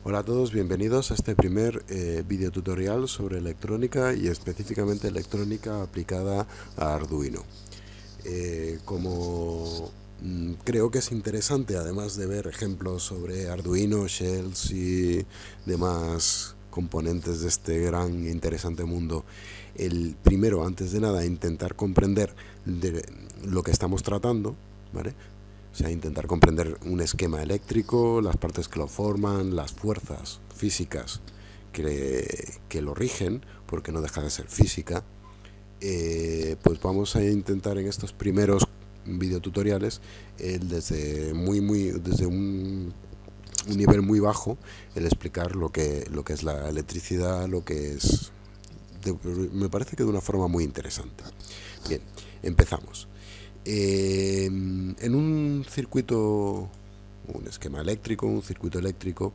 Hola a todos, bienvenidos a este primer video tutorial sobre electrónica y específicamente electrónica aplicada a Arduino. Creo que es interesante, además de ver ejemplos sobre Arduino, shells y demás componentes de este gran e interesante mundo, el primero, antes de nada, intentar comprender lo que estamos tratando, ¿vale? O sea, intentar comprender un esquema eléctrico, las partes que lo forman, las fuerzas físicas que lo rigen, porque no deja de ser física. Pues vamos a intentar en estos primeros videotutoriales, desde un nivel muy bajo, el explicar lo que es la electricidad, lo que es... me parece que de una forma muy interesante. Bien, empezamos. En un circuito, un esquema eléctrico, un circuito eléctrico,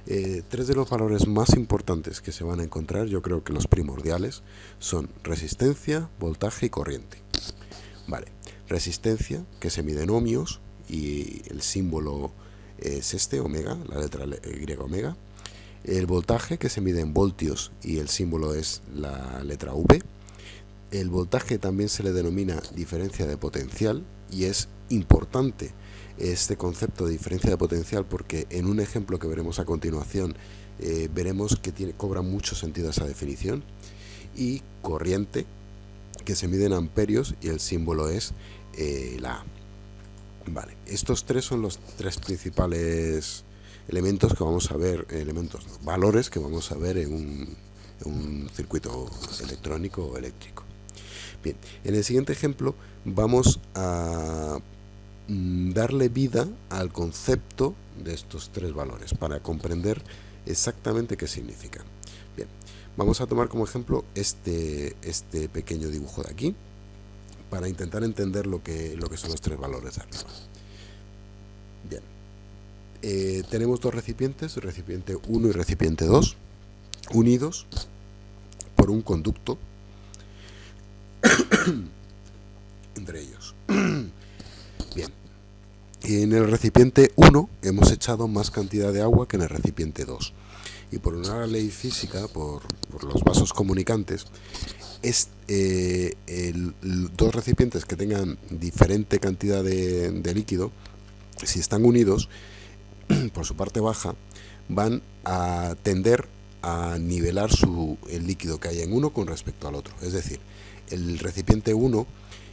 tres de los valores más importantes que se van a encontrar, yo creo que los primordiales, son resistencia, voltaje y corriente. Vale, resistencia, que se mide en ohmios, y el símbolo es este, omega, la letra Y omega. El voltaje, que se mide en voltios, y el símbolo es la letra V. El voltaje también se le denomina diferencia de potencial, y es importante este concepto de diferencia de potencial porque en un ejemplo que veremos a continuación veremos que cobra mucho sentido esa definición. Y corriente, que se mide en amperios, y el símbolo es la A. Vale, estos tres son los tres principales elementos que vamos a ver, valores que vamos a ver en un circuito electrónico o eléctrico. Bien, en el siguiente ejemplo vamos a darle vida al concepto de estos tres valores para comprender exactamente qué significan. Bien, vamos a tomar como ejemplo este pequeño dibujo de aquí para intentar entender lo que son los tres valores de arriba. Bien, tenemos dos recipientes, recipiente 1 y recipiente 2, unidos por un conducto entre ellos. Bien, en el recipiente 1 hemos echado más cantidad de agua que en el recipiente 2, y por una ley física, por los vasos comunicantes, dos recipientes que tengan diferente cantidad de líquido, si están unidos por su parte baja, van a tender a nivelar el líquido que hay en uno con respecto al otro. Es decir, el recipiente 1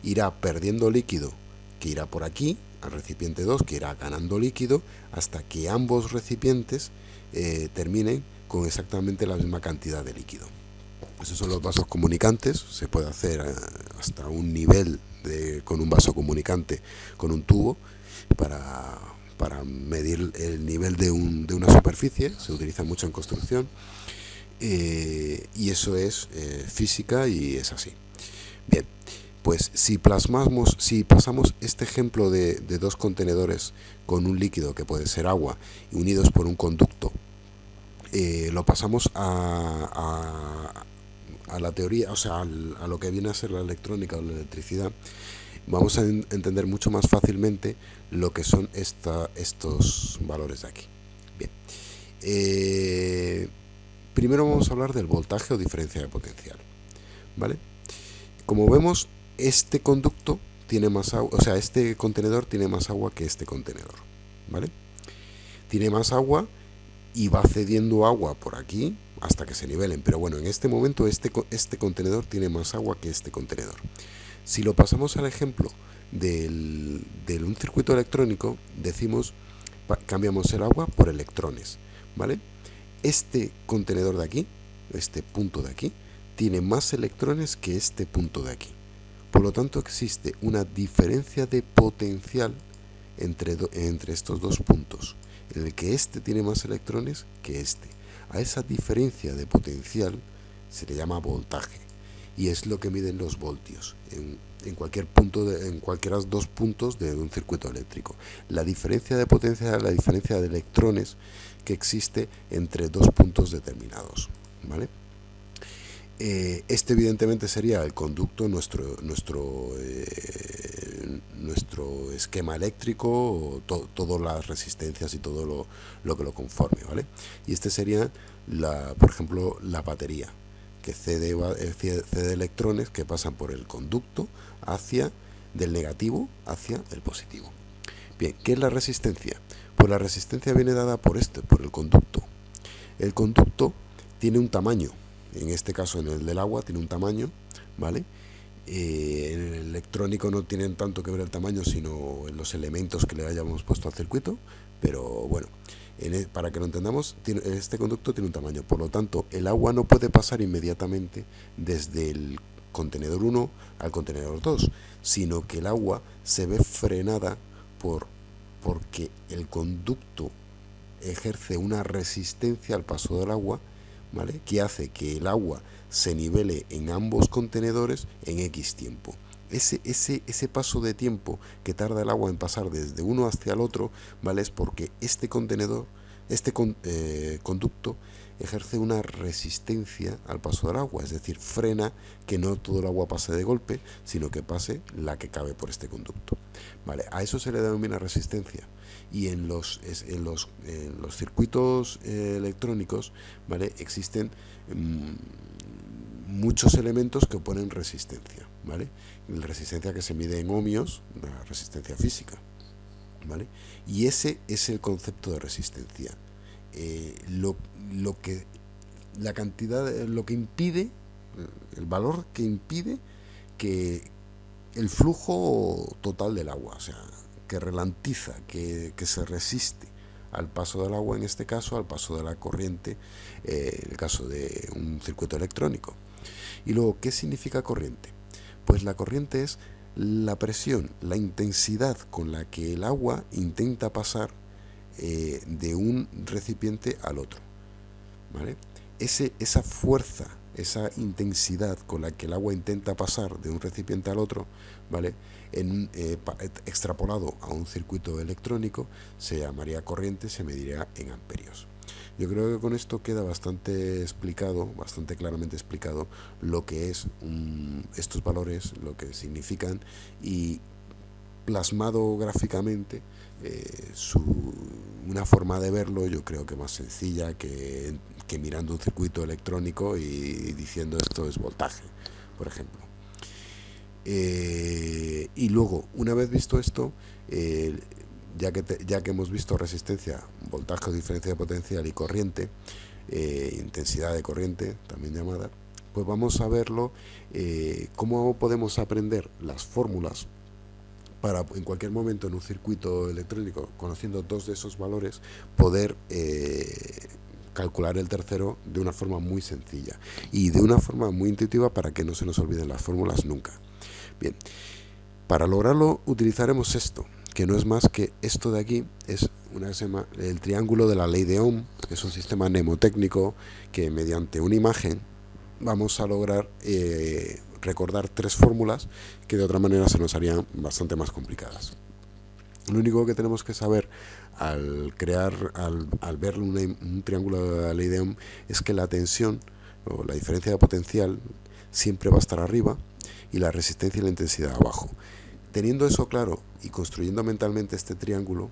irá perdiendo líquido, que irá por aquí, al recipiente 2, que irá ganando líquido, hasta que ambos recipientes terminen con exactamente la misma cantidad de líquido. Esos son los vasos comunicantes. Se puede hacer hasta un nivel con un vaso comunicante, con un tubo, para medir el nivel de una superficie. Se utiliza mucho en construcción, y eso es física, y es así. Bien, pues si pasamos este ejemplo de dos contenedores con un líquido que puede ser agua, unidos por un conducto, lo pasamos a la teoría, o sea, a lo que viene a ser la electrónica o la electricidad, vamos a entender mucho más fácilmente lo que son estos valores de aquí. Bien, primero vamos a hablar del voltaje o diferencia de potencial, ¿vale? Como vemos, este conducto tiene más agua, o sea, este contenedor tiene más agua que este contenedor, ¿vale? Tiene más agua y va cediendo agua por aquí hasta que se nivelen, pero bueno, en este momento este contenedor tiene más agua que este contenedor. Si lo pasamos al ejemplo de un circuito electrónico, cambiamos el agua por electrones, ¿vale? Este contenedor de aquí, este punto de aquí, tiene más electrones que este punto de aquí. Por lo tanto, existe una diferencia de potencial entre estos dos puntos, en el que este tiene más electrones que este. A esa diferencia de potencial se le llama voltaje, y es lo que miden los voltios en cualquiera de los dos puntos de un circuito eléctrico. La diferencia de potencia es la diferencia de electrones que existe entre dos puntos determinados, ¿vale? Este evidentemente sería el conducto, nuestro esquema eléctrico, todas las resistencias y todo lo que lo conforme, ¿vale? Y este sería, por ejemplo, la batería, que cede electrones que pasan por el conducto del negativo hacia el positivo. Bien, ¿qué es la resistencia? Pues la resistencia viene dada por el conducto. El conducto tiene un tamaño. En este caso, en el del agua, tiene un tamaño, ¿vale? En el electrónico no tienen tanto que ver el tamaño, sino en los elementos que le hayamos puesto al circuito, pero bueno, para que lo entendamos, este conducto tiene un tamaño, por lo tanto, el agua no puede pasar inmediatamente desde el contenedor 1 al contenedor 2, sino que el agua se ve frenada porque el conducto ejerce una resistencia al paso del agua, ¿vale? Que hace que el agua se nivele en ambos contenedores en X tiempo. Ese paso de tiempo que tarda el agua en pasar desde uno hacia el otro, ¿vale? Es porque este conducto ejerce una resistencia al paso del agua, es decir, frena que no todo el agua pase de golpe, sino que pase la que cabe por este conducto, ¿vale? A eso se le denomina resistencia. Y en los circuitos electrónicos, ¿vale? Existen muchos elementos que oponen resistencia, ¿vale? La resistencia que se mide en ohmios, la resistencia física, ¿vale? Y ese es el concepto de resistencia. La cantidad, lo que impide, el valor que impide que el flujo total del agua, o sea, que ralentiza, que se resiste al paso del agua, en este caso, al paso de la corriente, en el caso de un circuito electrónico. Y luego, ¿qué significa corriente? Pues la corriente es la presión, la intensidad con la que el agua intenta pasar de un recipiente al otro, ¿vale? Esa fuerza, esa intensidad con la que el agua intenta pasar de un recipiente al otro, ¿vale? Extrapolado a un circuito electrónico, se llamaría corriente, se mediría en amperios. Yo creo que con esto queda bastante claramente explicado lo que es estos valores, lo que significan, y plasmado gráficamente una forma de verlo, yo creo que más sencilla que mirando un circuito electrónico y diciendo esto es voltaje, por ejemplo. Y luego, una vez visto esto, ya que hemos visto resistencia, voltaje, diferencia de potencial y corriente, intensidad de corriente, también llamada, pues vamos a verlo, cómo podemos aprender las fórmulas para en cualquier momento en un circuito electrónico, conociendo dos de esos valores, poder calcular el tercero de una forma muy sencilla y de una forma muy intuitiva para que no se nos olviden las fórmulas nunca. Bien, para lograrlo utilizaremos esto, que no es más que esto de aquí, es una que se llama el triángulo de la ley de Ohm, que es un sistema mnemotécnico que mediante una imagen vamos a lograr recordar tres fórmulas que de otra manera se nos harían bastante más complicadas. Lo único que tenemos que saber al ver un triángulo de la ley de Ohm es que la tensión o la diferencia de potencial siempre va a estar arriba y la resistencia y la intensidad abajo. Teniendo eso claro y construyendo mentalmente este triángulo,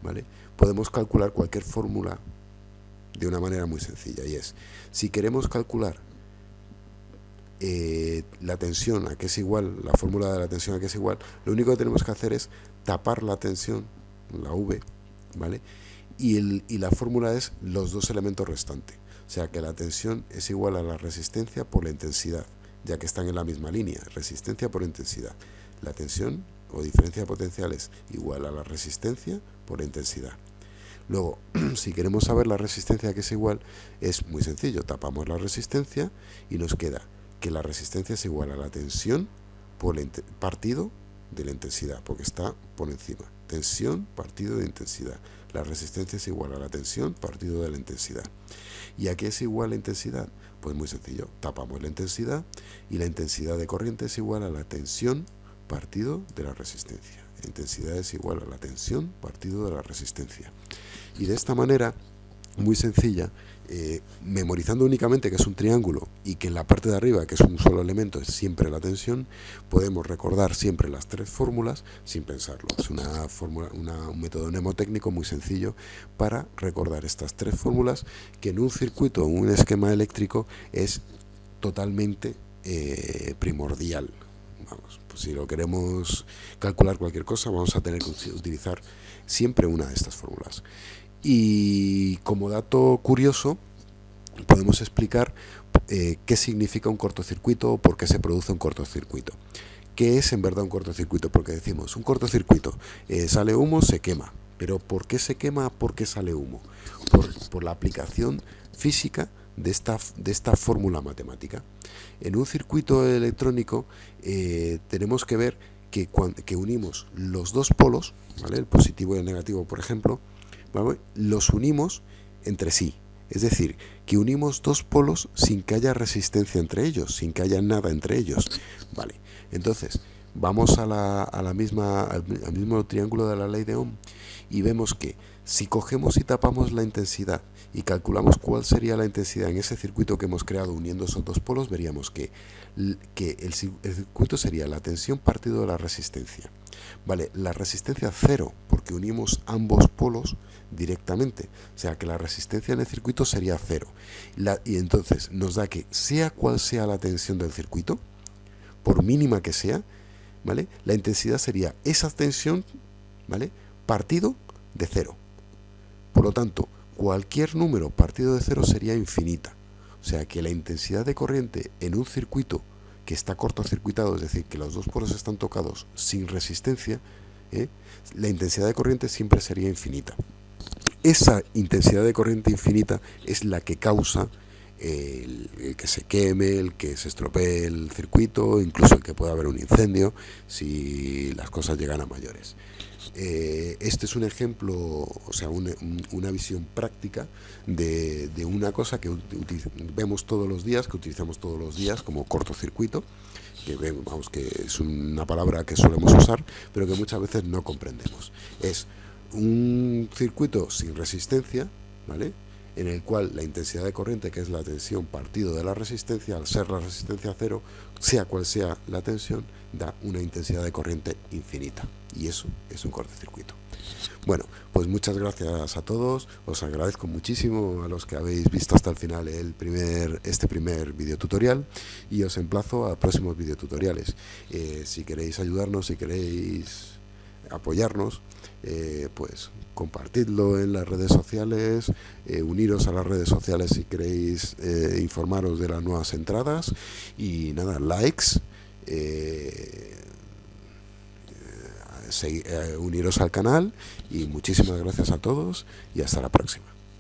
¿vale?, podemos calcular cualquier fórmula de una manera muy sencilla, y es, si queremos calcular la tensión a que es igual, la fórmula de la tensión a que es igual, lo único que tenemos que hacer es tapar la tensión, la V, ¿vale? Y la fórmula es los dos elementos restantes, o sea que la tensión es igual a la resistencia por la intensidad, ya que están en la misma línea, resistencia por intensidad. La tensión o diferencia de potencial es igual a la resistencia por la intensidad. Luego, si queremos saber la resistencia a que es igual, es muy sencillo, tapamos la resistencia y nos queda que la resistencia es igual a la tensión por partido de la intensidad, porque está por encima. Tensión partido de intensidad. La resistencia es igual a la tensión partido de la intensidad. ¿Y a qué es igual la intensidad? Pues muy sencillo, tapamos la intensidad y la intensidad de corriente es igual a la tensión partido de la resistencia. La intensidad es igual a la tensión partido de la resistencia. Y de esta manera muy sencilla, memorizando únicamente que es un triángulo y que en la parte de arriba, que es un solo elemento, es siempre la tensión, podemos recordar siempre las tres fórmulas sin pensarlo. Es una fórmula, un método mnemotécnico muy sencillo para recordar estas tres fórmulas, que en un circuito o un esquema eléctrico es totalmente primordial. Vamos, pues si lo queremos calcular cualquier cosa, vamos a tener que utilizar siempre una de estas fórmulas. Y como dato curioso, podemos explicar qué significa un cortocircuito o por qué se produce un cortocircuito. ¿Qué es en verdad un cortocircuito? Porque decimos, un cortocircuito, sale humo, se quema. Pero ¿por qué se quema? ¿Por qué sale humo? Por la aplicación física de esta fórmula matemática. En un circuito electrónico tenemos que ver que unimos los dos polos, ¿vale? El positivo y el negativo, por ejemplo, ¿vale? Los unimos entre sí. Es decir, que unimos dos polos sin que haya resistencia entre ellos, sin que haya nada entre ellos. Vale, entonces vamos al mismo triángulo de la ley de Ohm y vemos que si cogemos y tapamos la intensidad y calculamos cuál sería la intensidad en ese circuito que hemos creado uniendo esos dos polos, veríamos que el circuito sería la tensión partido de la resistencia. Vale, la resistencia cero, porque unimos ambos polos directamente, o sea que la resistencia en el circuito sería cero. Y entonces nos da que sea cual sea la tensión del circuito, por mínima que sea, ¿vale? La intensidad sería esa tensión, ¿vale? Partido de cero. Por lo tanto, cualquier número partido de cero sería infinita. O sea que la intensidad de corriente en un circuito que está cortocircuitado, es decir, que los dos polos están tocados sin resistencia, la intensidad de corriente siempre sería infinita. Esa intensidad de corriente infinita es la que causa el que se queme, el que se estropee el circuito, incluso el que pueda haber un incendio si las cosas llegan a mayores. Este es un ejemplo, o sea, una visión práctica de una cosa que vemos todos los días, que utilizamos todos los días como cortocircuito, que vemos que es una palabra que solemos usar, pero que muchas veces no comprendemos. Es un circuito sin resistencia, ¿vale?, en el cual la intensidad de corriente, que es la tensión partido de la resistencia, al ser la resistencia cero, sea cual sea la tensión, da una intensidad de corriente infinita. Y eso es un cortocircuito. Bueno, pues muchas gracias a todos. Os agradezco muchísimo a los que habéis visto hasta el final este primer videotutorial, y os emplazo a próximos videotutoriales. Si queréis ayudarnos, si queréis apoyarnos, pues compartidlo en las redes sociales, uniros a las redes sociales si queréis informaros de las nuevas entradas, y nada, likes, uniros al canal, y muchísimas gracias a todos y hasta la próxima.